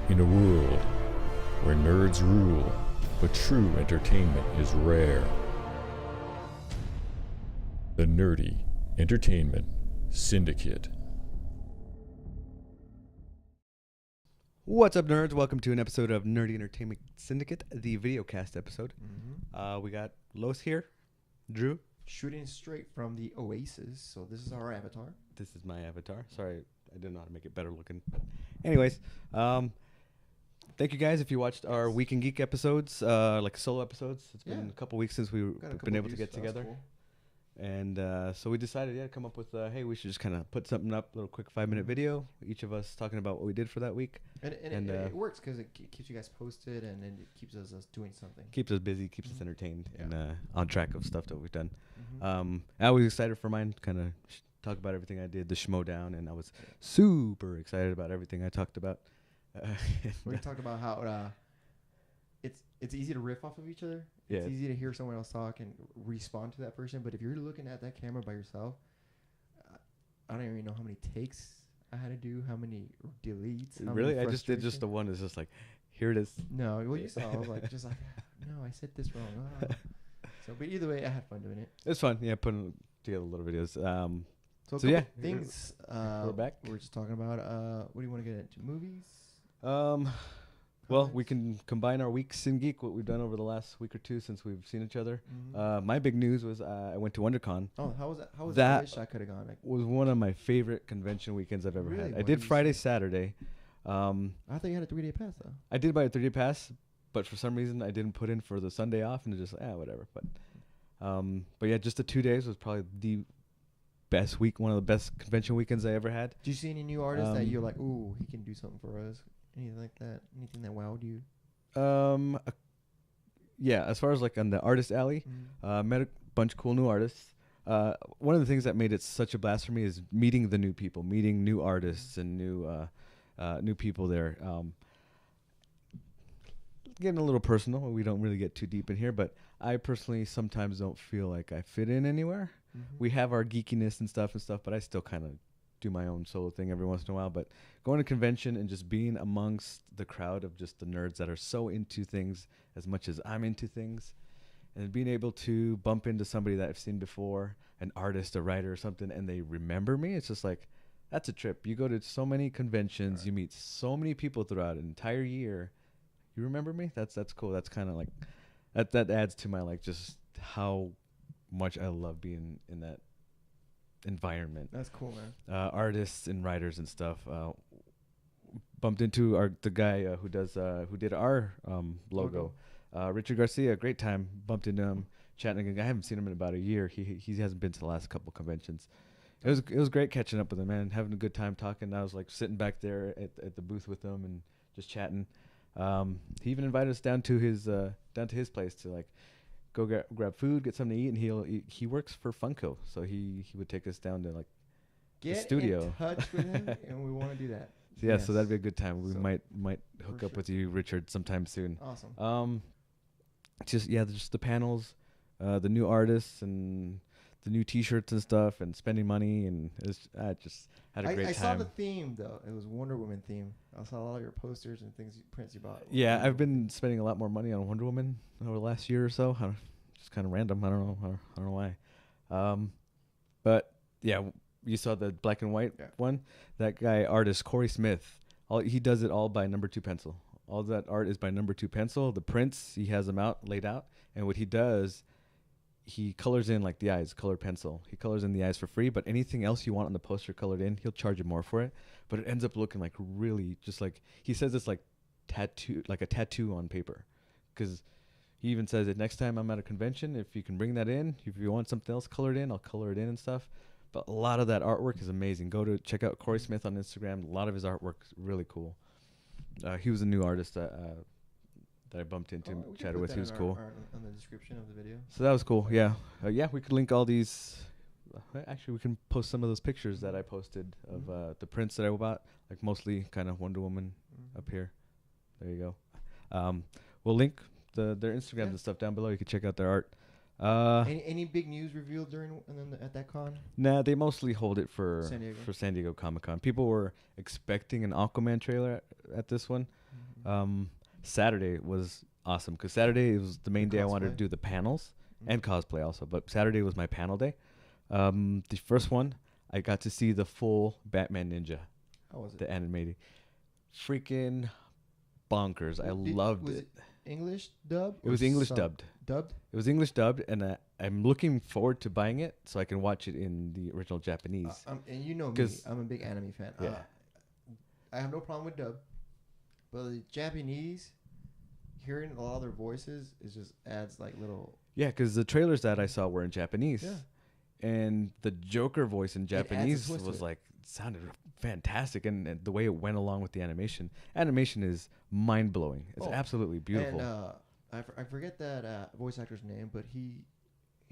In a world where nerds rule, but true entertainment is rare. The Nerdy Entertainment Syndicate. What's up, nerds? Welcome to an episode of Nerdy Entertainment Syndicate, the videocast episode. We got Los here, Drew. Shooting straight from the Oasis, so this is our avatar. This is my avatar. Sorry, I didn't know how to make it better looking. But anyways, thank you guys if you watched our Week in Geek episodes, like solo episodes. It's been a couple weeks since we've been able to get together. Cool. And so we decided, to come up with, hey, we should just kind of put something up, a little quick 5-minute video, each of us talking about what we did for that week. And it works because it keeps you guys posted, and then it keeps us doing something. Keeps us busy, keeps us entertained, and on track of stuff that we've done. I was excited for mine, kind of talk about everything I did, the schmo down, and I was super excited about everything I talked about. We talked about how it's easy to riff off of each other. It's easy to hear someone else talk and respond to that person. But if you're looking at that camera by yourself, I don't even know how many takes I had to do, how many deletes. Really? I just did just the one. It's just like, here it is. No, what you saw, I was like, no, I said this wrong. So, but either way, I had fun doing it. It's fun. Yeah, putting together little videos. So things. We're back. We're just talking about. What do you want to get into? Movies. Well, we can combine our weeks in geek, what we've done over the last week or two since we've seen each other. My big news was I went to WonderCon. Oh, how was that? How was that? I wish I could have gone. Was one of my favorite convention weekends I've ever had. I did Friday, Saturday. I thought you had a 3-day pass, though. I did buy a 3-day pass, but for some reason I didn't put in for the Sunday off, and it just whatever. But yeah, just the 2 days was probably the best week, one of the best convention weekends I ever had. Did you see any new artists that you're like, ooh, he can do something for us? Anything like that? Anything that wowed you? Yeah, as far as like on the artist alley, met a bunch of cool new artists. One of the things that made it such a blast for me is meeting the new people, meeting new artists and new people there. Getting a little personal. We don't really get too deep in here, but I personally sometimes don't feel like I fit in anywhere. We have our geekiness and stuff, but I still kind of do my own solo thing every once in a while. But going to convention and just being amongst the crowd of just the nerds that are so into things as much as I'm into things, and being able to bump into somebody that I've seen before, an artist, a writer or something, and they remember me, it's just like, that's a trip. You go to so many conventions, you meet so many people throughout an entire year. You remember me? That's cool. That's kind of like, that adds to my, like, just how much I love being in that environment. That's cool, man. Artists and writers and stuff. Bumped into the guy who did our logo. Richard Garcia, great time. Bumped into him, chatting. I haven't seen him in about a year. He hasn't been to the last couple conventions. It was great catching up with him, man. Having a good time talking. I was like sitting back there at the booth with him and just chatting. He even invited us down to his place to like go grab food, get something to eat, and he works for Funko, so he would take us down to like the studio. Get in touch with him, and we want to do that. So yeah, so that'd be a good time. We might hook up with you, Richard, sometime soon. Awesome. Just the panels, the new artists, and the new T-shirts and stuff, and spending money, and I just had a great time. I saw the theme though; it was Wonder Woman theme. I saw a lot of your posters and prints you bought. Yeah, I've been spending a lot more money on Wonder Woman over the last year or so. Just kind of random. I don't know why. But yeah, you saw the black and white one. That guy, artist Corey Smith, he does it all by number 2 pencil. All that art is by number 2 pencil. The prints, he has them laid out, and what he does, he colors in like the eyes, colored pencil. He colors in the eyes for free, but anything else you want on the poster colored in, he'll charge you more for it. But it ends up looking like really just like, he says it's like a tattoo on paper. Because he even says that next time I'm at a convention, if you can bring that in, if you want something else colored in, I'll color it in and stuff. But a lot of that artwork is amazing. Check out Corey Smith on Instagram. A lot of his artwork is really cool. He was a new artist that I bumped into, chatted with. He was cool. On the description of the video. So that was cool. Yeah. We could link all these. Actually, we can post some of those pictures that I posted of the prints that I bought, like mostly kind of Wonder Woman up here. There you go. We'll link their Instagrams and stuff down below. You can check out their art. Any big news revealed at that con? Nah, they mostly hold it for San Diego Comic-Con. People were expecting an Aquaman trailer at this one. Saturday was awesome because Saturday was the main day I wanted to cosplay? do the panels and cosplay also. But Saturday was my panel day. The first one, I got to see the full Batman Ninja, How was it? the animated. Freaking bonkers. I loved Was it. English dub? It was English dubbed. Dubbed? It was English dubbed, and I'm looking forward to buying it so I can watch it in the original Japanese. And you know me, 'Cause- I'm a big anime fan. Yeah. I have no problem with dub, but the Japanese, hearing a lot of their voices, just adds like little. Yeah, because the trailers that I saw were in Japanese. Yeah. And the Joker voice in adds a Japanese twist to was it. like, sounded fantastic. And the way it went along with the animation is mind blowing. It's Oh, absolutely beautiful. And I forget that voice actor's name, but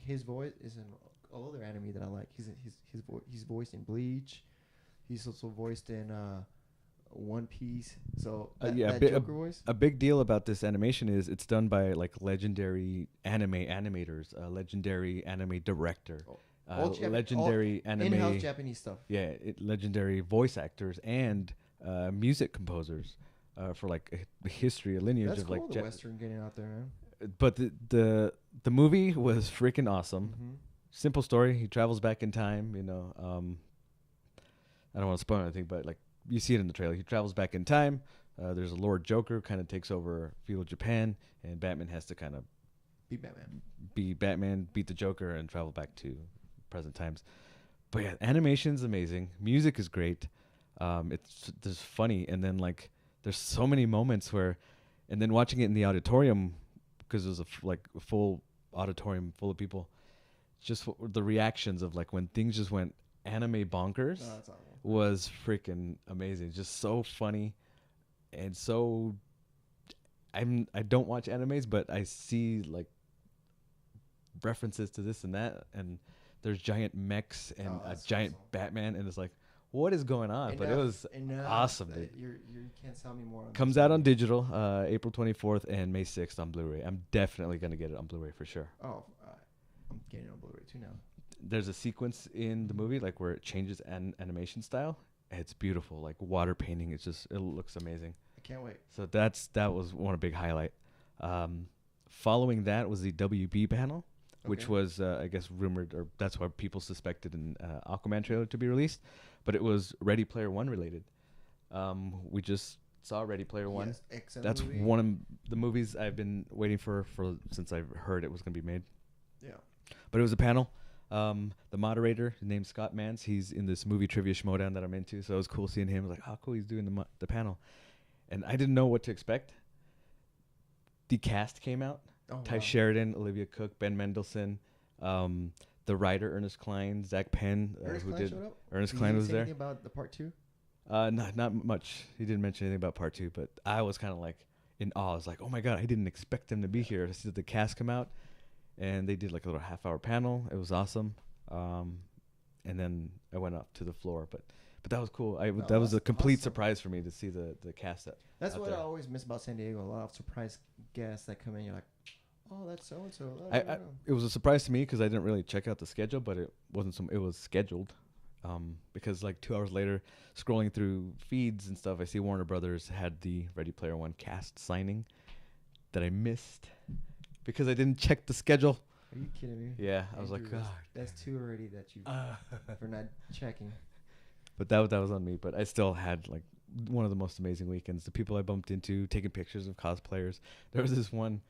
his voice is in all other anime that I like. He's voiced in Bleach. He's also voiced in One Piece. So that Joker voice. A big deal about this animation is it's done by like legendary anime animators, a legendary anime director, legendary anime in-house Japanese stuff. Yeah, legendary voice actors and music composers for like a history, a lineage That's of cool. like. The Western getting out there, man. But the movie was freaking awesome. Mm-hmm. Simple story. He travels back in time. You know, I don't want to spoil anything, but like you see it in the trailer. He travels back in time. There's a Lord Joker kind of takes over feudal Japan, and Batman has to kind of be Batman, beat the Joker, and travel back to present times. But yeah, animation's amazing. Music is great. It's funny, and then like there's so many moments where, and then watching it in the auditorium because it was a full auditorium full of people. Just the reactions of like when things just went anime bonkers was freaking amazing. Just so funny, and so I don't watch animes, but I see like references to this and that, and there's giant mechs and a giant Batman, and it's like, what is going on? But it was awesome, dude. You can't tell me more. Comes out on digital, April 24th and May 6th on Blu-ray. I'm definitely gonna get it on Blu-ray for sure. Oh, I'm getting it on Blu-ray too now. There's a sequence in the movie like where it changes animation style. It's beautiful, like water painting. It looks amazing. I can't wait. So that was one big highlight. Following that was the WB panel, which was I guess rumored, or that's why people suspected an Aquaman trailer to be released, but it was Ready Player One related. We just saw Ready Player One. Yes, excellent That's movie. one of the movies I've been waiting for since I've heard it was going to be made. Yeah. But it was a panel. The moderator, named Scott Mans, he's in this movie trivia schmodown that I'm into, so it was cool seeing him. I was like, oh, cool, he's doing the panel. And I didn't know what to expect. The cast came out. Ty Sheridan, Olivia Cook, Ben Mendelsohn, the writer Ernest Cline, Zach Penn, Ernest Cline showed up? Ernest Did Cline he was say there. anything about the part 2? Not much. He didn't mention anything about part 2, but I was kind of like in awe. I was like, oh my god, I didn't expect them to be here. To see the cast come out, and they did like a little half-hour panel. It was awesome. And then I went up to the floor, but that was cool. That was a complete surprise for me to see the cast. That's what there. I always miss about San Diego. A lot of surprise guests that come in. You're like, oh, that's so and so. It was a surprise to me because I didn't really check out the schedule, but it wasn't it was scheduled. Because like 2 hours later, scrolling through feeds and stuff, I see Warner Brothers had the Ready Player One cast signing that I missed because I didn't check the schedule. Are you kidding me? Yeah, I was like, God. That's 2 already that you for not checking. But that was on me. But I still had like one of the most amazing weekends. The people I bumped into, taking pictures of cosplayers. There was this one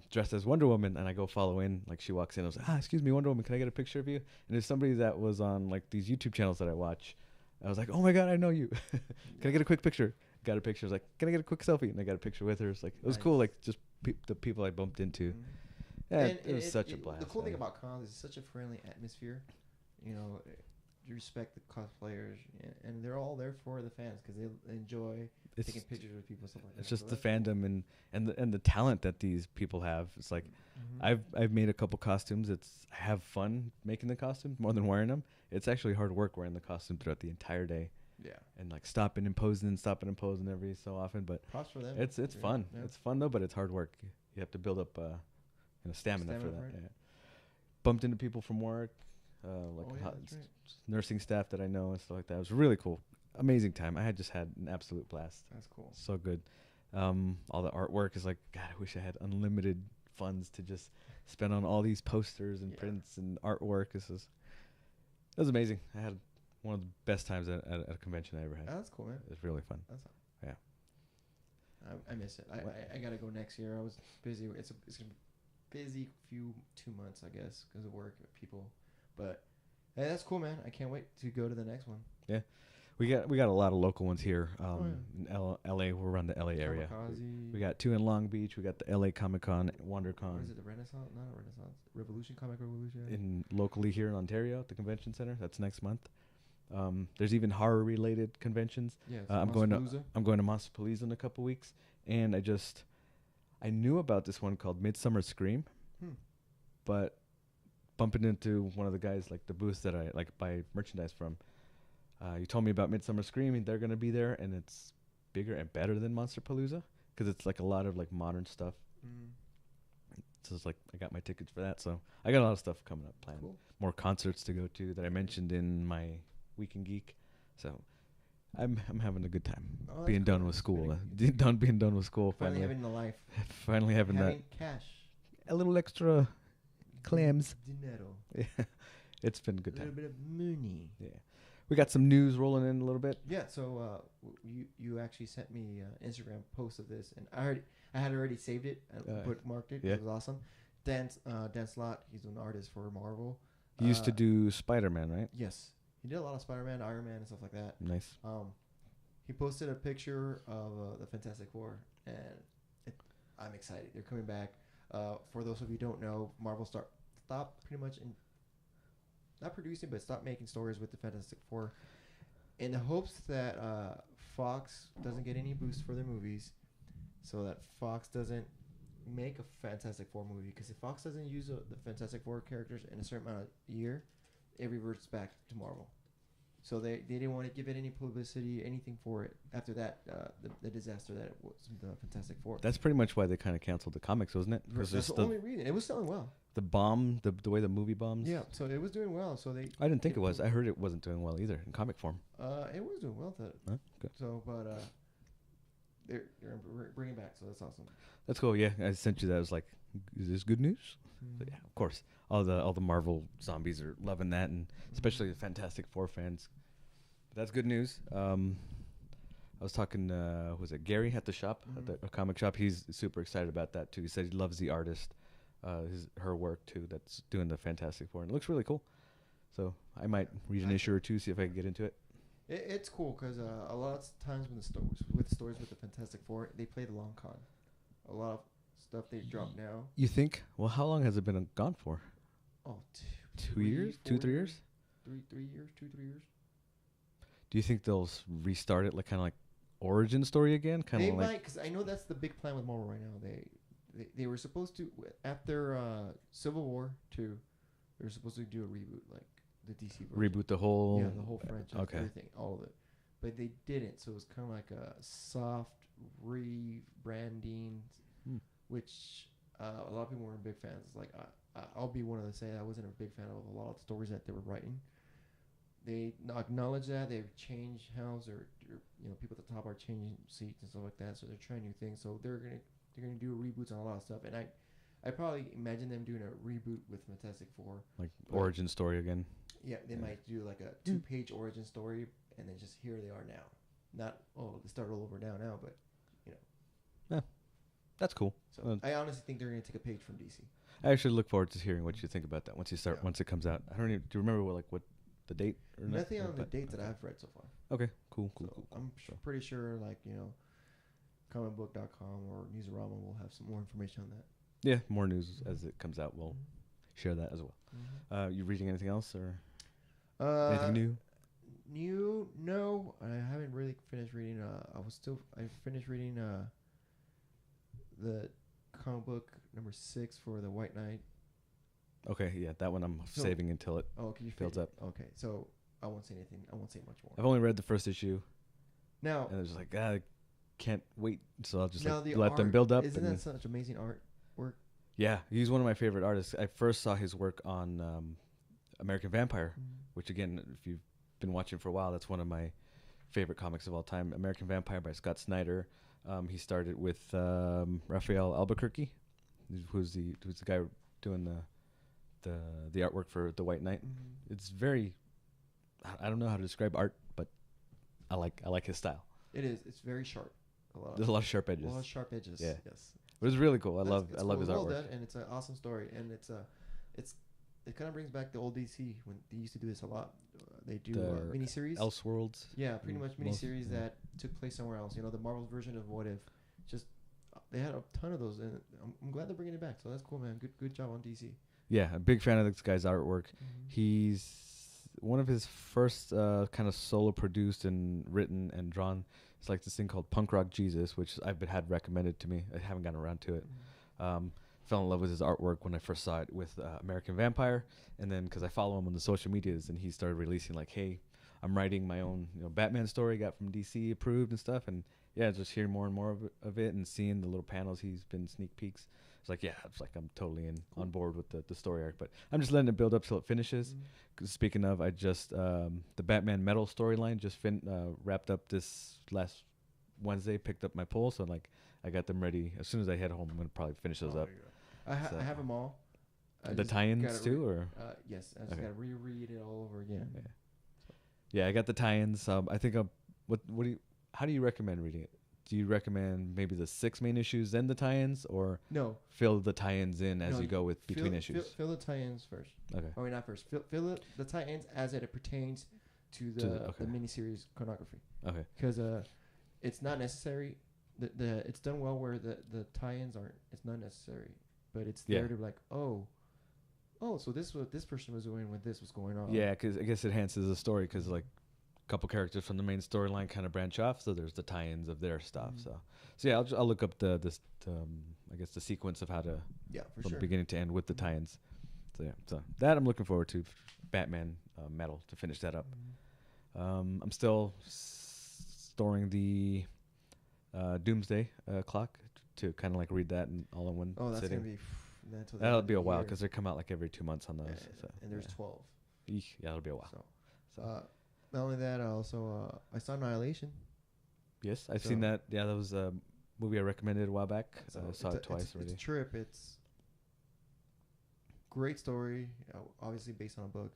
dressed as Wonder Woman, and I go follow in. Like she walks in, I was like, excuse me, Wonder Woman, can I get a picture of you? And there's somebody that was on like these YouTube channels that I watch. I was like, oh my god, I know you. Can I get a quick picture? Got a picture. I was like, can I get a quick selfie? And I got a picture with her. It's like it was cool. Like just the people I bumped into. Mm-hmm. Yeah, it was such a blast. The cool thing about cons is it's such a friendly atmosphere. You know, you respect the cosplayers, and they're all there for the fans because they enjoy taking pictures with people. Stuff like that. It's just the fandom and the talent that these people have. It's like I've made a couple costumes. I have fun making the costumes more than wearing them. It's actually hard work wearing the costume throughout the entire day. Yeah. And like stopping and posing every so often. But props for them. It's fun. Yeah. It's fun though, but it's hard work. You have to build up stamina for that. Yeah. Bumped into people from work, nursing staff that I know and stuff like that. It was really cool. Amazing time. I had just had an absolute blast. That's cool. So good. All the artwork is like, God, I wish I had unlimited funds to just spend on all these posters and prints and artwork. It was amazing. I had one of the best times at a convention I ever had. Oh, that's cool, man. It was really fun. Yeah. I miss it. I gotta go next year. I was busy. It's gonna be busy 2 months, I guess, because of work, people. But hey, that's cool, man. I can't wait to go to the next one. Yeah. We got a lot of local ones here in LA. We're around the LA area. We got 2 in Long Beach. We got the LA Comic Con, WonderCon. What is it, the Renaissance? Not a Renaissance. Revolution, Comic Revolution. In locally here in Ontario at the convention center. That's next month. There's even horror related conventions. Yeah, I'm going to Monsterpalooza in a couple weeks, and I knew about this one called Midsummer Scream, but bumping into one of the guys, like the booth that I like buy merchandise from. You told me about Midsummer Scream, and they're gonna be there, and it's bigger and better than Monsterpalooza because it's like a lot of like modern stuff. So it's like I got my tickets for that. So I got a lot of stuff coming up planned. Cool. More concerts to go to that I mentioned in my Week in Geek. So I'm having a good time being done with school. Being done with school. Finally having the life. Finally having cash. A little extra clams. Dinero. Yeah. It's been a good time. A little bit of money. Yeah. We got some news rolling in a little bit. Yeah, so you actually sent me an Instagram post of this, and I had already saved it and bookmarked it. Yeah. It was awesome. Dan Slott, he's an artist for Marvel. He used to do Spider-Man, right? Yes. He did a lot of Spider-Man, Iron Man, and stuff like that. Nice. He posted a picture of the Fantastic Four, and I'm excited. They're coming back. For those of you who don't know, Marvel stopped pretty much not producing, but stop making stories with the Fantastic Four in the hopes that Fox doesn't get any boost for their movies, so that Fox doesn't make a Fantastic Four movie. Because if Fox doesn't use the Fantastic Four characters in a certain amount of year, it reverts back to Marvel. So they didn't want to give it any publicity, anything for it after that, the disaster that it was the Fantastic Four. That's pretty much why they kind of canceled the comics, wasn't it? That's the only reason. It was selling well. The bomb, the way the movie bombs. Yeah, so it was doing well. So I didn't think it was. I heard it wasn't doing well either in comic form. It was doing well. Good. So, but they're bringing back. So that's awesome. That's cool. Yeah, I sent you that. I was like, is this good news? But yeah, of course. All the Marvel zombies are loving that, and especially the Fantastic Four fans. But that's good news. I was talking, was it Gary at the shop, at the comic shop? He's super excited about that too. He said he loves the artist, her work too. That's doing the Fantastic Four, and it looks really cool. So I might read an issue or two, see if I can get into it. It's cool because a lot of times when the stories with the Fantastic Four, they play the long con. A lot of stuff they drop now. You think? Well, how long has it been gone for? Oh, 2 years? 2-3 years? 3 years, 2-3 years. Do you think they'll restart it, like kind of like origin story again? They might, because I know that's the big plan with Marvel right now. They were supposed to, after Civil War 2, they were supposed to do a reboot, like the DC version. Reboot the whole... Yeah, the whole franchise, everything, all of it. But they didn't, so it was kind of like a soft rebranding, which a lot of people weren't big fans. It's like, I'll be one of the say I wasn't a big fan of a lot of the stories that they were writing. They acknowledge that they've changed house, or people at the top are changing seats and stuff like that. So they're trying new things. So they're gonna do reboots on a lot of stuff. And I probably imagine them doing a reboot with Fantastic Four, like origin story again. Yeah, they might do like a 2-page origin story, and then just here they are now. Not they start all over now, but yeah, that's cool. So I honestly think they're gonna take a page from DC. I actually look forward to hearing what you think about that once it comes out. I don't even. Do you remember what the date? Or nothing on the dates that I've read so far. Okay, cool. I'm pretty sure, comicbook.com or Newsarama will have some more information on that. Yeah, more news as it comes out. We'll share that as well. You reading anything else or anything new? No, I haven't really finished reading. I finished reading the comic book number 6 for the White Knight. Okay, yeah, that one I'm saving until it builds up. Okay, so I won't say anything. I won't say much more. I've only read the first issue. Now, and it's like, I can't wait, so I'll just let them build up. Isn't that such amazing artwork? Yeah, he's one of my favorite artists. I first saw his work on American Vampire, which again, if you've been watching for a while, that's one of my favorite comics of all time, American Vampire by Scott Snyder. He started with Raphael Albuquerque, who's the guy doing the artwork for The White Knight. Mm-hmm. It's very, I don't know how to describe art, but I like his style. It is. It's very sharp. There's a lot of sharp edges. A lot of sharp edges. Yeah. Yes. It was really cool. I love cool. his Well artwork. done, and it's an awesome story, and it kind of brings back the old DC when they used to do this a lot. They do miniseries. Elseworlds. Yeah, pretty much miniseries that took place somewhere else. You know, the Marvel's version of What If. Just they had a ton of those, and I'm glad they're bringing it back. So that's cool, man. Good job on DC. Yeah, a big fan of this guy's artwork. Mm-hmm. He's one of his first kind of solo produced and written and drawn. It's like this thing called Punk Rock Jesus, which I've had recommended to me. I haven't gotten around to it. Mm-hmm. Fell in love with his artwork when I first saw it with American Vampire, and then because I follow him on the social medias, and he started releasing like, hey, I'm writing my own Batman story, got from DC approved and stuff, and yeah, just hearing more and more of it and seeing the little panels he's been sneak peeks. It's like, yeah, it's like I'm totally on board with the story arc, but I'm just letting it build up till it finishes. Mm-hmm. 'Cause speaking of, I just the Batman Metal storyline just wrapped up this last Wednesday. Picked up my pull, so like I got them ready. As soon as I head home, I'm gonna probably finish those up. I have them all. The tie-ins too, or yes, I just gotta reread it all over again. Yeah, I got the tie-ins. I think how do you recommend reading it? Do you recommend maybe the 6 main issues, then the tie-ins, or no, fill the tie-ins in as you go with between issues? Fill the tie-ins first. Okay. Oh, wait, not first. Fill the tie-ins as it pertains to the miniseries chronography. Okay. Because it's not necessary. It's done well where the tie-ins aren't. It's not necessary, but it's there to be like, oh, so this was this person was doing when this was going on. Yeah, because I guess it enhances the story because like a couple characters from the main storyline kind of branch off, so there's the tie-ins of their stuff. Mm-hmm. So yeah, I'll look up I guess the sequence of how to from beginning to end with the tie-ins. So yeah, so that I'm looking forward to Batman Metal to finish that up. Mm-hmm. I'm still storing the Doomsday Clock to kind of like read that all in one that's sitting. gonna be That'll be a while because they come out like every 2 months on those. And there's 12. Eesh, yeah, it'll be a while. So not only that, I saw Annihilation. Yes, I've seen that. Yeah, that was a movie I recommended a while back. I saw it twice already. It's a trip. It's great story, obviously based on a book.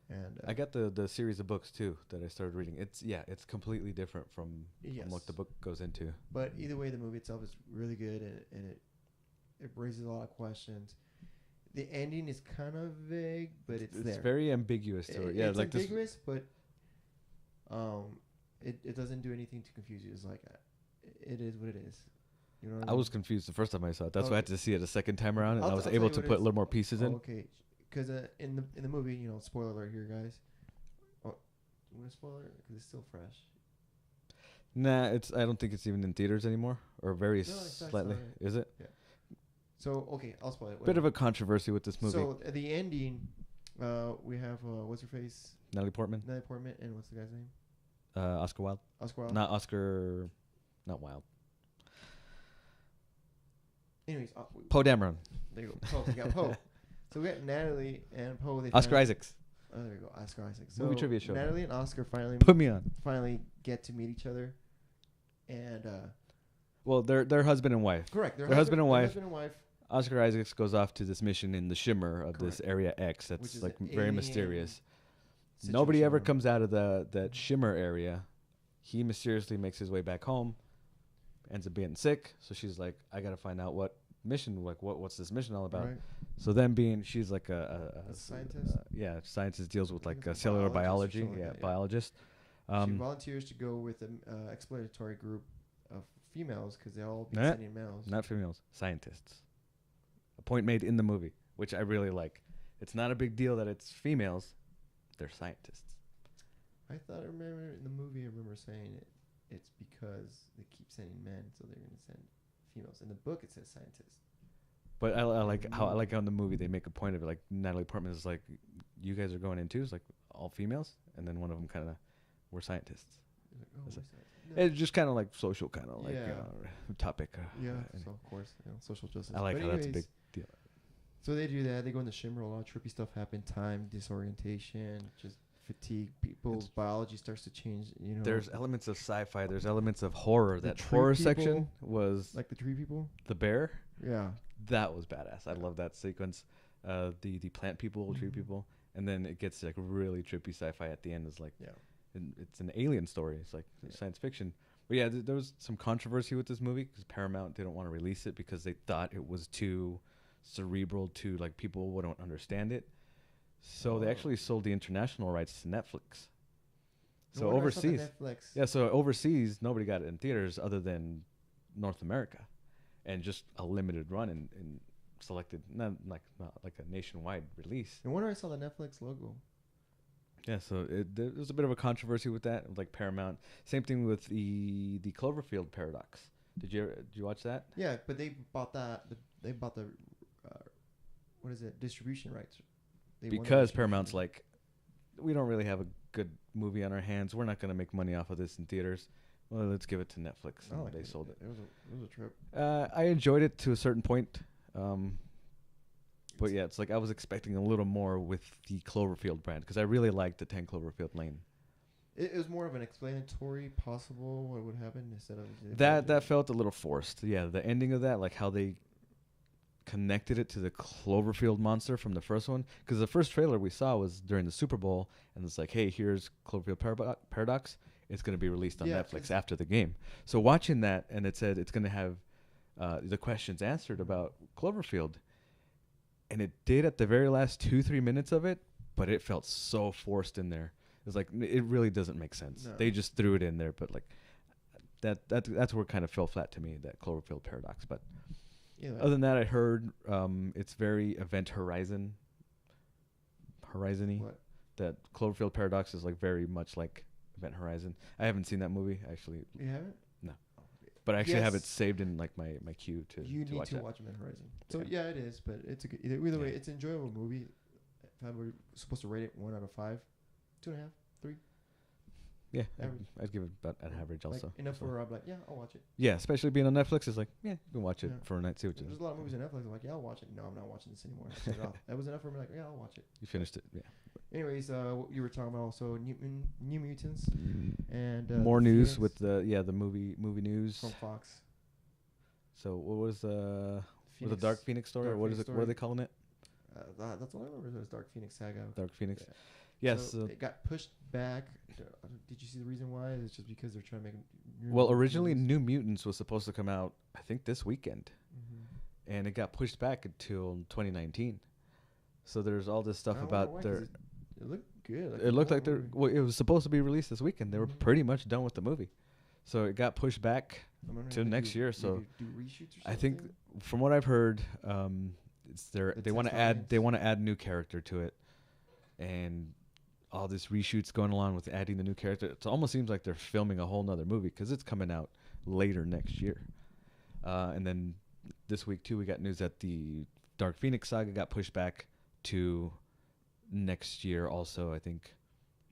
And I got the series of books too that I started reading. It's completely different from what the book goes into. But either way, the movie itself is really good, and it raises a lot of questions. The ending is kind of vague, but it's there. It's very ambiguous. It's like ambiguous, but it doesn't do anything to confuse you. It's like it is what it is. You know what I mean? was confused the first time I saw it. That's why I had to see it a second time around, and I was I'll able to put a little more pieces in. Okay, because in the movie, spoiler alert here, guys. Oh, you want a spoiler? Because it's still fresh. Nah, I don't think it's even in theaters anymore, or very slightly. Is it? Yeah. So okay, I'll spoil it. Bit of a controversy with this movie. So at the ending, we have what's her face? Natalie Portman. And what's the guy's name? Oscar Wilde. Not Oscar. Not Wilde. Anyways, Poe Dameron. There you go. Poe. We got Poe. So we got Natalie and Poe. Oscar Isaacs. Oh, there you go. Oscar Isaacs. So movie trivia show. Natalie and Oscar put me on. Finally get to meet each other, and well, they're husband and wife. Correct. They're husband and wife. Oscar Isaacs goes off to this mission in the Shimmer of this Area X that's like very mysterious. Nobody ever comes out of that Shimmer area. He mysteriously makes his way back home, ends up being sick. So she's like, I got to find out what mission, like what's this mission all about? Right. So then she's like a scientist. Scientist deals with like cellular biology. Biologist. She volunteers to go with an exploratory group of females because they all be sending males. Not females, scientists. A point made in the movie, which I really like. It's not a big deal that it's females; they're scientists. I remember in the movie, I remember saying it's because they keep sending men, so they're going to send females. In the book, it says scientists. But I like how in the movie they make a point of it. Like Natalie Portman is like, "You guys are going in too?" It's like all females, and then one of them kind of, "We're scientists." Like, it's just kind of like social, kind of like topic. So of course, social justice. I like how that's a big deal. So they do that. They go in the Shimmer. A lot of trippy stuff happen. Time disorientation. Just fatigue. People's biology starts to change. You know, There's elements of sci-fi. There's elements of horror. The That tree horror people, section was like the tree people. the bear. Yeah. That was badass. I love that sequence. The plant people, tree people, and then it gets like really trippy sci-fi at the end. It's like, it's an alien story. It's like science fiction. But yeah, there was some controversy with this movie because Paramount didn't want to release it because they thought it was too cerebral, to like people wouldn't understand it. So they actually sold the international rights to Netflix. So overseas, so overseas nobody got it in theaters other than North America, and just a limited run in selected, not like a nationwide release. No wonder I saw the Netflix logo. Yeah, so there was a bit of a controversy with that, like Paramount. Same thing with the Cloverfield paradox. Did you watch that? Yeah, but they bought that. They bought the what is it? Distribution rights. Because Paramount's like, we don't really have a good movie on our hands. We're not going to make money off of this in theaters. Well, let's give it to Netflix. And they sold it. It was a trip. I enjoyed it to a certain point. But yeah, it's like I was expecting a little more with the Cloverfield brand because I really liked the 10 Cloverfield Lane. It was more of an explanatory, possible what would happen instead of that felt a little forced. Yeah, the ending of that, like how they connected it to the Cloverfield monster from the first one, because the first trailer we saw was during the Super Bowl, and it's like, hey, here's Cloverfield Paradox. It's going to be released on Netflix after the game. So watching that, and it said it's going to have the questions answered about Cloverfield. And it did at the very last 2-3 minutes of it, but it felt so forced in there. It's like, it really doesn't make sense. No. They just threw it in there, but like that's where it kind of fell flat to me, that Cloverfield Paradox. But other than that, I heard it's very Event Horizon-y. What? That Cloverfield Paradox is like very much like Event Horizon. I haven't seen that movie, actually. You haven't? No. But I actually have it saved in like my queue to You need watch to watch Event Horizon. So yeah, it is, but it's a good, either way, it's an enjoyable movie. If I were supposed to rate it 1 out of 5, 2.5, 3. Yeah, I'd give it about an average also. Like enough where I'm like, yeah, I'll watch it. Yeah, especially being on Netflix, it's like, yeah, you can watch it for a night. See what you There's a lot of movies on Netflix. I'm like, yeah, I'll watch it. No, I'm not watching this anymore. That was enough for me. Like, yeah, I'll watch it. You finished it, yeah. Anyways, what you were talking about also New Mutants and more news with the movie news from Fox. So what was the Dark Phoenix story, or what is it? What are they calling it? That's all I remember. It was Dark Phoenix saga. Dark Phoenix. Yeah. Yes. So it got pushed back. Did you see the reason why? It's just because they're trying to make. Well, originally New Mutants was supposed to come out, I think, this weekend, and it got pushed back until 2019. So there's all this stuff about their. It looked good. It looked like it was supposed to be released this weekend. They were pretty much done with the movie, so it got pushed back to next year. So do reshoots or I think, from what I've heard, they want to add new character to it, and all this reshoots going along with adding the new character. It almost seems like they're filming a whole nother movie because it's coming out later next year. And then this week too, we got news that the Dark Phoenix saga got pushed back to next year also, I think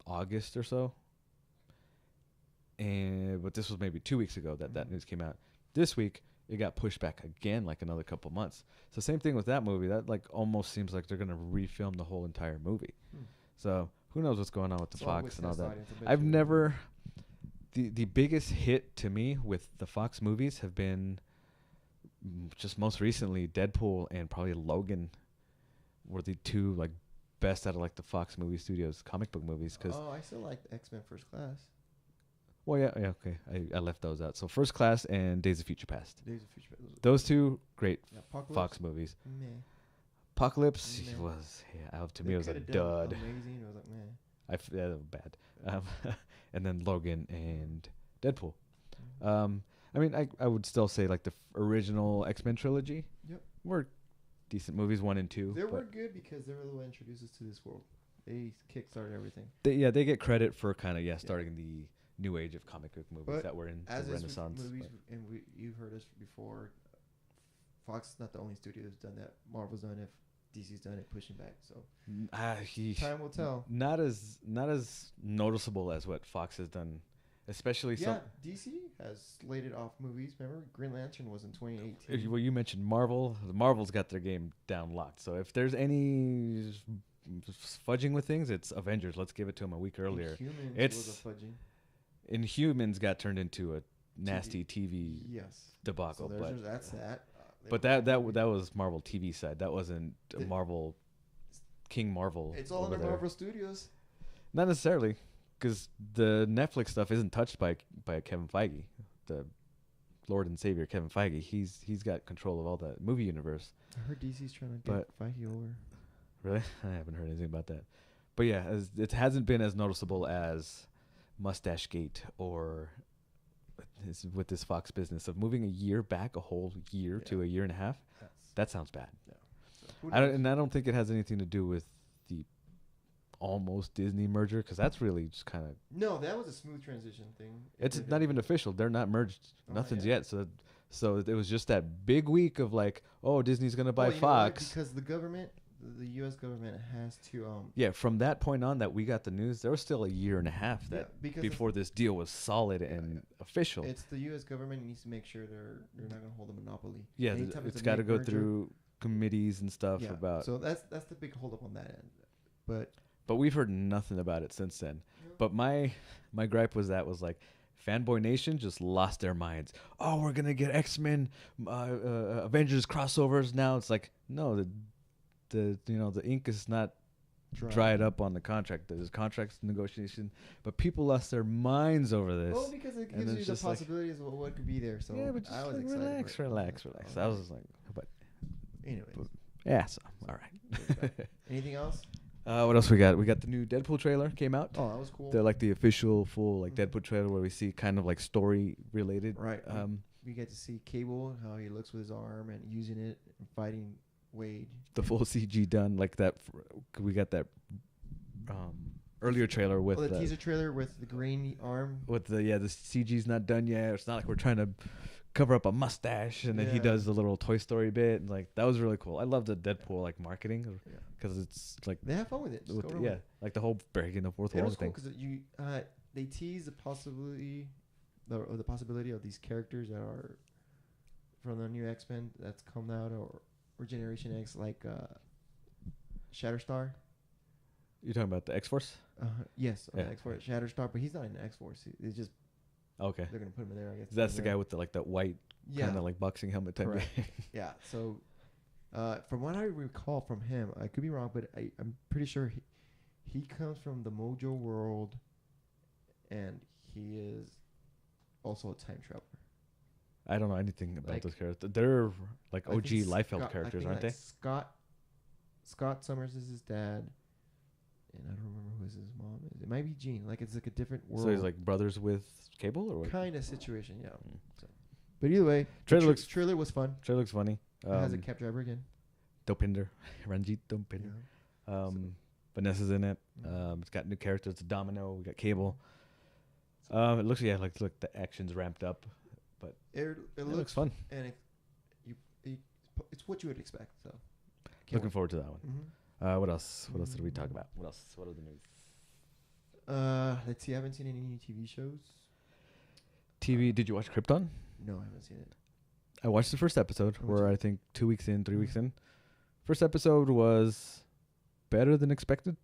August or so. But this was maybe 2 weeks ago that news came out. This week it got pushed back again, like another couple months. So same thing with that movie. That like almost seems like they're gonna refilm the whole entire movie. So who knows what's going on with the Fox and all that. I've never the biggest hit to me with the Fox movies have been just most recently Deadpool and probably Logan were the two like best out of like the Fox movie studios comic book movies. Cause I still like X-Men First Class. Well, yeah, okay. I left those out. So First Class and Days of Future Past. Days of Future Past. Those two great Fox movies. Meh. Apocalypse was to me it was a dud. Amazing. I was like, man. That was bad. And then Logan and Deadpool. I mean, I would still say like the original X-Men trilogy. Yep. Were decent movies, 1 and 2. They were good because they were the one introduced us to this world. They kickstarted everything. They get credit for kind of starting the new age of comic book movies that were in the Renaissance. Movies, and you've heard us before. Fox is not the only studio that's done that. Marvel's done it. DC's done it, pushing back. So time will tell. Not as noticeable as what Fox has done, especially DC has slated off movies. Remember, Green Lantern was in 2018. Well, you mentioned Marvel. Marvel's got their game down locked. So if there's any fudging with things, it's Avengers. Let's give it to them a week earlier. Inhumans It's was a fudging. Inhumans got turned into a nasty TV Yes. debacle, So but that's that. but that was Marvel TV side. That wasn't Marvel King Marvel. It's all over under there. Marvel Studios. Not necessarily, because the Netflix stuff isn't touched by Kevin Feige, the Lord and Savior Kevin Feige. He's got control of all that movie universe. I heard DC's trying to get Feige over. Really? I haven't heard anything about that. But yeah, it hasn't been as noticeable as Mustache Gate or with this Fox business of moving a year back, a whole year to a year and a half. That sounds bad. Yeah. So I don't think it has anything to do with the almost Disney merger, because that's really just kind of... No, that was a smooth transition thing. It's not even official. They're not merged. Nothing's yet. So it was just that big week of like, oh, Disney's going to buy Fox. Because the government, the U.S. government has to... yeah, from that point on that we got the news, there was still a year and a half before this deal was solid and official. It's the U.S. government needs to make sure they're not going to hold a monopoly. Yeah, it's got to go through committees and stuff about... So that's the big holdup on that end. But we've heard nothing about it since then. Yeah. But my gripe was like, Fanboy Nation just lost their minds. Oh, we're gonna get X-Men, Avengers crossovers now. It's like, no, the ink is not dried up on the contract. There's contracts negotiation, but people lost their minds over this. Well, because it gives you the possibilities of what could be there. So yeah, but just I was relax. I was just like, but anyways, yeah. So all right. Anything else? What else we got? We got the new Deadpool trailer came out. Oh, that was cool. They're like the official full Deadpool trailer where we see kind of like story related. Right. We get to see Cable, how he looks with his arm and using it and fighting Wade. The full CG done like that. We got that earlier trailer with the teaser trailer with the green arm. With the CG's not done yet. It's not like we're trying to cover up a mustache and then he does the little Toy Story bit, and like that was really cool. I love the Deadpool like marketing because it's like they have fun with it. Like the whole breaking the fourth wall thing. It was cool because they tease the possibility of these characters that are from the new X-Men that's come out or Generation X, like Shatterstar. You're talking about the X-Force? Yes, X-Force, Shatterstar, but he's not in the X-Force. It's just okay. They're gonna put him in there, I guess. That's the guy with that white kind of like boxing helmet type. Yeah. So, from what I recall from him, I could be wrong, but I'm pretty sure he comes from the Mojo world, and he is also a time traveler. I don't know anything about those characters. They're like OG Liefeld characters, aren't they? Scott Summers is his dad. And I don't remember who his mom is. It might be Jean. Like, it's like a different world. So he's like brothers with Cable, or what? Kind of situation, yeah. So. But either way, trailer was fun. Trailer looks funny. Has a cab driver again. Dopinder. Ranjit Dopinder. Yeah. Vanessa's in it. It's got new characters. It's Domino. We got Cable. It looks like the action's ramped up, but it looks fun. And it's what you would expect. So looking forward to that one. Mm-hmm. What else? What else did we talk about? What else? What are the news? Let's see. I haven't seen any new TV shows. Did you watch Krypton? No, I haven't seen it. I watched the first episode. I think 2 weeks in, 3 weeks in. First episode was better than expected.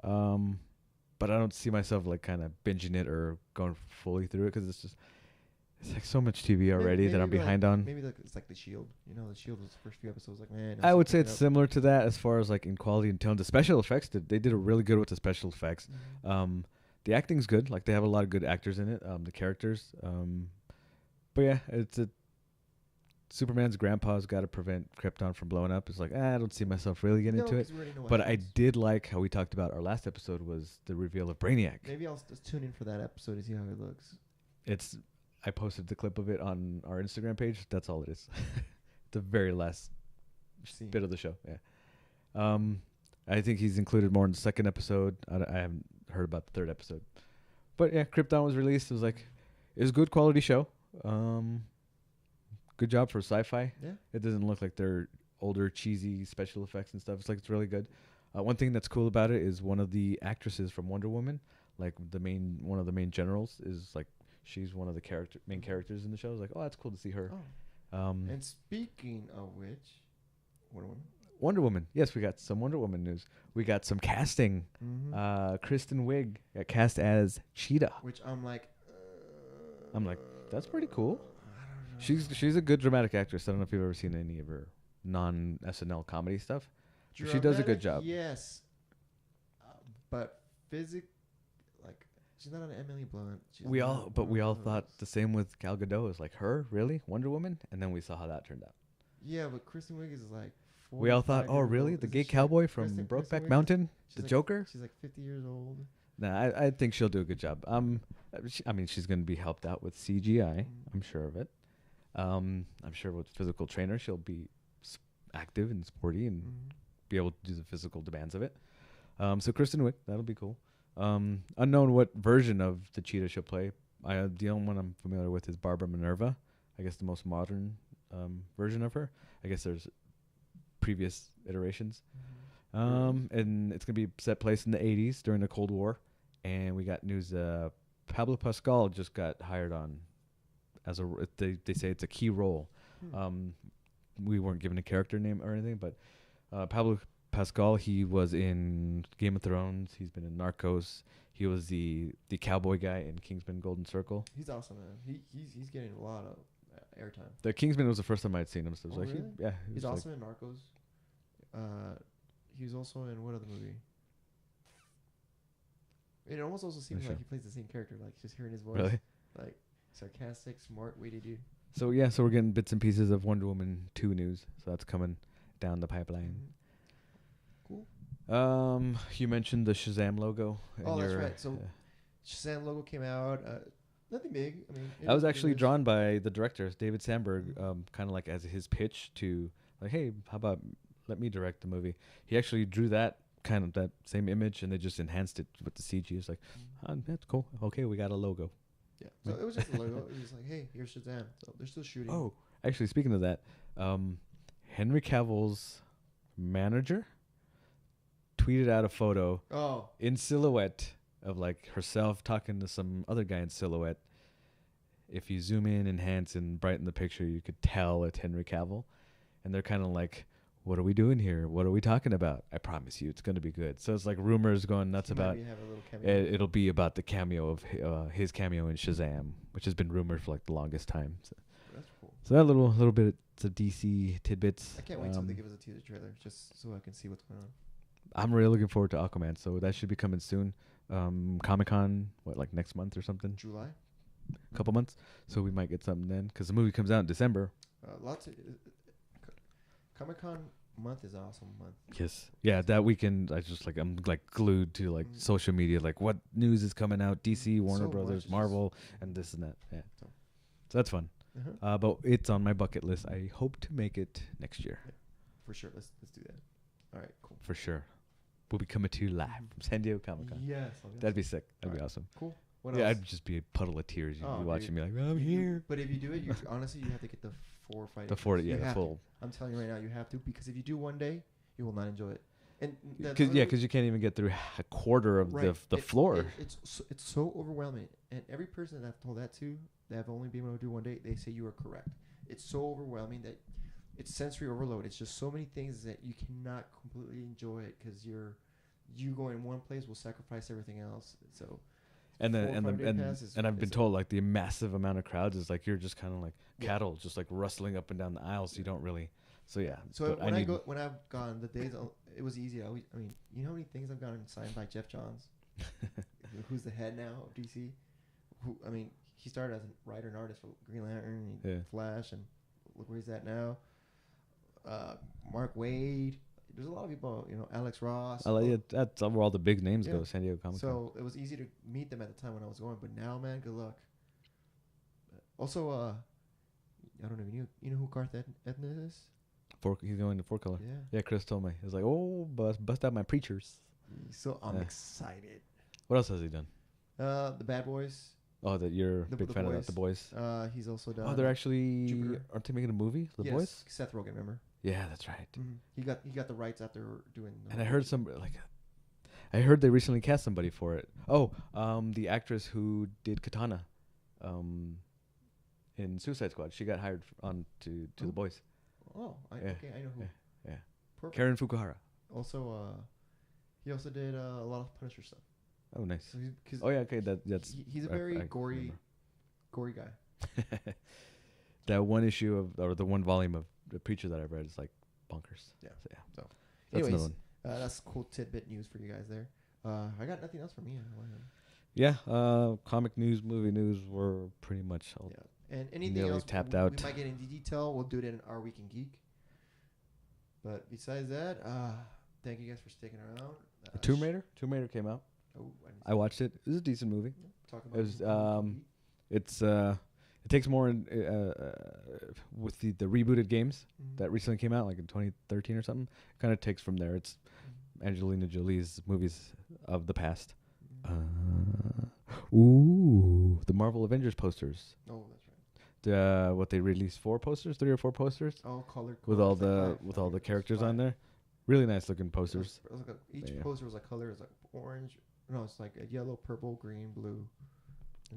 Mm-hmm. But I don't see myself like kind of binging it or going fully through it because it's like so much TV already that I'm behind on. Maybe it's like The Shield. The Shield was the first few episodes. Like, man, I would say it's similar to that as far as like in quality and tone. The special effects, they did a really good with the special effects. Mm-hmm. The acting's good. Like they have a lot of good actors in it. The characters. But yeah, Superman's grandpa's got to prevent Krypton from blowing up. It's like, I don't see myself really getting into it. But I did like how we talked about our last episode was the reveal of Brainiac. Maybe I'll just tune in for that episode to see how it looks. I posted the clip of it on our Instagram page. That's all it is. The very last bit of the show. Yeah. I think he's included more in the second episode. I haven't heard about the third episode. But yeah, Krypton was released. It was a good quality show. Good job for sci-fi. Yeah. It doesn't look like they're older, cheesy special effects and stuff. It's really good. One thing that's cool about it is one of the actresses from Wonder Woman, like one of the main generals, is like she's one of the main characters in the show. I was like, oh, that's cool to see her. Oh. And speaking of which, Wonder Woman. Wonder Woman. Yes, we got some Wonder Woman news. We got some casting. Kristen Wiig got cast as Cheetah. Which I'm like, that's pretty cool. I don't know. She's a good dramatic actress. I don't know if you've ever seen any of her non SNL comedy stuff. She does a good job. Yes, but like she's not an Emily Blunt. We all thought the same with Gal Gadot. Is like her really Wonder Woman, and then we saw how that turned out. Yeah, but Kristen Wiig is like. We all thought, oh really, the gay cowboy from Brokeback Mountain, the Joker. She's like 50 years old. Nah, I think she'll do a good job. I mean, she's going to be helped out with CGI. I'm sure of it. I'm sure with physical trainer, she'll be active and sporty and be able to do the physical demands of it. So Kristen Wiig, that'll be cool. Unknown what version of the Cheetah she'll play. The only one I'm familiar with is Barbara Minerva. I guess the most modern version of her. I guess there's previous iterations. And it's going to be set place in the 80s during the Cold War. And we got news Pablo Pascal just got hired on as they say it's a key role. We weren't given a character name or anything, but Pablo Pascal, he was in Game of Thrones. He's been in Narcos. He was the cowboy guy in Kingsman Golden Circle. He's awesome, man. He's getting a lot of airtime. The Kingsman was the first time I'd seen him. So it was really? He's like awesome in Narcos. He was also in what other movie? It almost also seems like he plays the same character, like just hearing his voice. Really? Like sarcastic, smart, witty dude. So yeah, so we're getting bits and pieces of Wonder Woman 2 news. So that's coming down the pipeline. Cool. You mentioned the Shazam logo. Oh, that's right. So Shazam logo came out. Nothing big. I mean, that was actually drawn by the director, David Sandberg, kind of like as his pitch to like, hey, how about let me direct the movie? He actually drew that same image, and they just enhanced it with the CG. It's like, that's cool. Okay, we got a logo. Yeah. So it was just a logo. It was like, hey, here's Shazam. So they're still shooting. Oh, actually, speaking of that, Henry Cavill's manager tweeted out a photo in silhouette of like herself talking to some other guy in silhouette. If you zoom in, enhance, and brighten the picture, you could tell it's Henry Cavill. And they're kind of like, what are we doing here? What are we talking about? I promise you, it's going to be good. So it's like rumors going nuts about it'll be about the cameo of his cameo in Shazam, which has been rumored for like the longest time. So that's cool. So that little bit of DC tidbits. I can't wait till they give us a teaser trailer just so I can see what's going on. I'm really looking forward to Aquaman, so that should be coming soon. Comic-Con, like next month or something? July? A couple months. So we might get something then, because the movie comes out in December. Comic-Con month is an awesome month. Yes. Yeah, that weekend, I'm glued to social media, like what news is coming out, DC, Warner Brothers, Marvel, and this and that. Yeah. So that's fun. But it's on my bucket list. I hope to make it next year. Yeah, for sure. Let's do that. All right, cool. For sure. We'll be coming to you live from San Diego Comic-Con. Yes. That'd be sick. That'd be awesome. Cool. What else? I'd just be a puddle of tears. You'd be watching me like, I'm here. But if you do it, honestly, you have to get the 4 or 5 days. The full. I'm telling you right now, you have to, because if you do one day, you will not enjoy it. And because you can't even get through a quarter of the floor. It's so overwhelming. And every person that I've told that to, that have only been able to do one day, they say you are correct. It's so overwhelming that it's sensory overload. It's just so many things that you cannot completely enjoy it because you going one place will sacrifice everything else. So, and I've been told like the massive amount of crowds is like you're just kind of like cattle, just like rustling up and down the aisles. You don't really. So yeah. So when I've gone the days, it was easy. I mean, you know how many things I've gotten signed by Jeff Johns, who's the head now of DC. He started as a writer and artist for Green Lantern, and Flash, and look where he's at now. Mark Waid. There's a lot of people, Alex Ross. That's where all the big names go, San Diego Comic-Con. So it was easy to meet them at the time when I was going, but now, man, good luck. Also, I don't know if you know who Garth Edna is? He's going to 4-Color. Yeah. Yeah, Chris told me. He was like, bust out my preachers. So I'm excited. What else has he done? The Bad Boys. Oh, that you're a big fan of that, The Boys. He's also done. Oh, they're actually Jupiter. Aren't they making a movie, The Boys? Seth Rogen, remember? Yeah, that's right. Mm-hmm. He got the rights after doing. And I heard they recently cast somebody for it. Oh, the actress who did Katana, in Suicide Squad, she got hired on to The Boys. Oh, okay, I know who. Yeah. Perfect. Karen Fukuhara. Also, he also did a lot of Punisher stuff. Oh, nice. So Oh yeah, okay. That's he's a very gory guy. That one issue or the one volume of the Preacher that I've read is like bonkers. Yeah. So, yeah. So, that's anyways, another one. that's cool tidbit news for you guys there. I got nothing else from me. Yeah. Comic news, movie news were pretty much all And anything nearly else tapped we out. might get into detail. We'll do it in Our Week in Geek. But besides that, thank you guys for sticking around. Tomb Raider. Tomb Raider came out. Oh, I watched it. It was a decent movie. Talk It was it takes more in with the rebooted games that recently came out, like in 2013 or something. Kind of takes from there. It's Angelina Jolie's movies of the past. The Marvel Avengers posters. Oh, that's right. What they released 3 or 4 posters. Oh, color with all the characters on there. Really nice looking posters. It was like each poster was a color. It was like orange. No, it's like a yellow, purple, green, blue.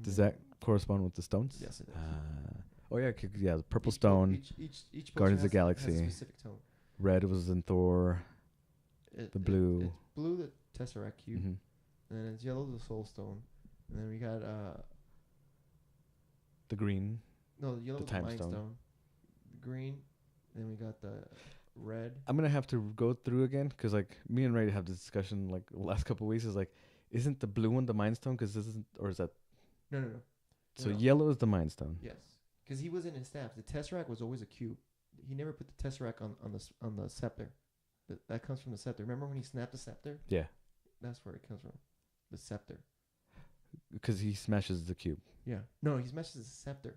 Does that correspond with the stones? Yes, it does. Oh yeah, the purple stone. Each Guardians of the has Galaxy. a specific tone. Red was in Thor. The blue. It's blue, the Tesseract cube. And then it's yellow, the Soul Stone. And then we got the green. No, the yellow, the the Time Mind Stone. Stone. The green. Then we got the red. I'm gonna have to go through again because like me and Ray have this discussion like the last couple of weeks. Is like, isn't the blue one the Mind Stone? Because this isn't, or is that? No. So yellow is the Mind Stone. Yes, because he was in his staff. The Tesseract was always a cube. He never put the Tesseract on the scepter. That comes from the scepter. Remember when he snapped the scepter? Yeah. That's where it comes from. The scepter. Because he smashes the cube. Yeah. No, he smashes the scepter.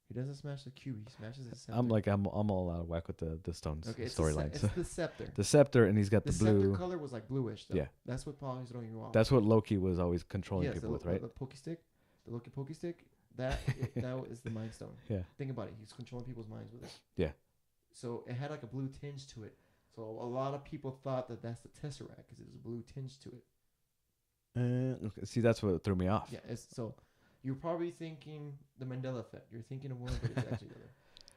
He doesn't smash the cube. He smashes the scepter. I'm all out of whack with the stones storylines. It's the scepter. The scepter, and he's got the blue. The scepter color was like bluish. Though. Yeah. That's what probably is throwing you off. That's what Loki was always controlling people with, right? The Pokey Stick. The Loki Pokey Stick. That is the Mind Stone. Yeah. Think about it. He's controlling people's minds with it. Yeah. So it had like a blue tinge to it. So a lot of people thought that that's the Tesseract because there's a blue tinge to it. Okay. See, that's what threw me off. Yeah. So you're probably thinking the Mandela effect. You're thinking of one, but it's actually the other.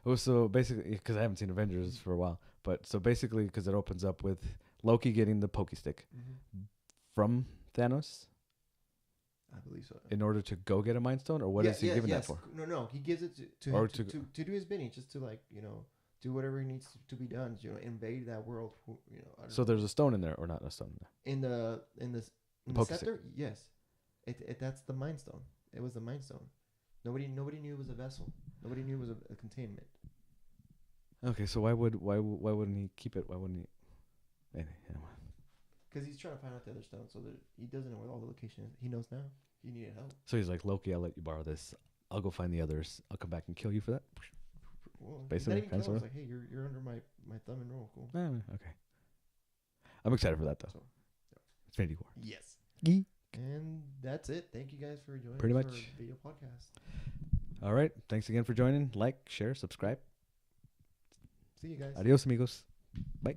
Oh, so basically, because I haven't seen Avengers for a while, but so basically, because it opens up with Loki getting the Pokey Stick from Thanos. I believe so. In order to go get a Mind Stone, or what is he giving that for? No. He gives it to him to do his bidding, just to like do whatever needs to be done. Invade that world. So there's a stone in there, or not a stone in there? In the Pokey scepter, Stick. yes. That's the Mind Stone. It was the Mind Stone. Nobody knew it was a vessel. Nobody knew it was a containment. Okay, so why wouldn't he keep it? Why wouldn't he? Because he's trying to find out the other stone, so that he doesn't know where all the location is. He knows now. He needed help. So he's like, Loki, I'll let you borrow this. I'll go find the others. I'll come back and kill you for that. Well, basically, kind of. Like, hey, you're under my thumb and roll. Cool. Okay. I'm excited for that though. So, Infinity War. yes. Geek. And that's it. Thank you guys for joining Pretty us much. for our video podcast. All right. Thanks again for joining. Like, share, subscribe. See you guys. Adios, amigos. Bye.